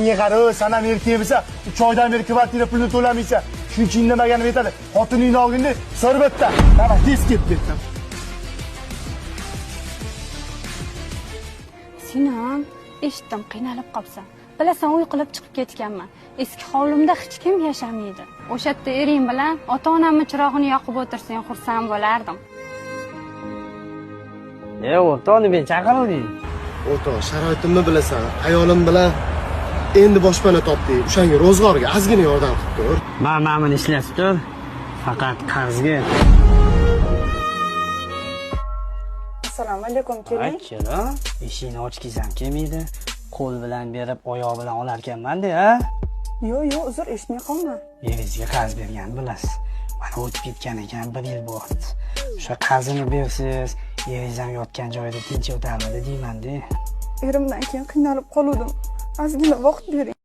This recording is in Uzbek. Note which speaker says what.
Speaker 1: menga qara, san ham erkak bo'lsa, choydan beri kvartira pulini to'lamaysan. Shuning uchun indamaganim yetadi. Xotiningni olganda sorbatda. Davay, tez ket dedim.
Speaker 2: Sinan, eshitdim, qiynalib qolsan. Bilasan, uy qilib chiqib ketganman. Eski hovlimda hech kim yashamaydi. O'sha yerda ering bilan ota-onamning chirog'ini yoqib o'tirsang, xursand bo'lardim.
Speaker 3: O'rtoqni men chaqiruvding.
Speaker 1: O'rtoq, sharoitimni bilasan. Ayolim bilan endi boshpana topdik. O'shanga ro'zg'orga ozgina yordam qilib tur.
Speaker 3: Mana buni ishlatib tur. Faqat qarzga.
Speaker 2: Assalomu alaykum, keling.
Speaker 3: Akira, eshikni ochkizam kelmaydi. Qo'l bilan berib, oyoq bilan olar ekanman-da, ha?
Speaker 2: Yo'q, uzr, eshitmay qolma.
Speaker 3: Eringizga qarz bergan bilasiz. Mana o'tib ketgan ekan 1 yil bo'ldi. O'sha qarzini bersiz, eringiz ham yotgan joyida tinch o'tarmidi deyman-da.
Speaker 2: Erimdan keyin qiynalib qoldim. Ozgina vaqt bering.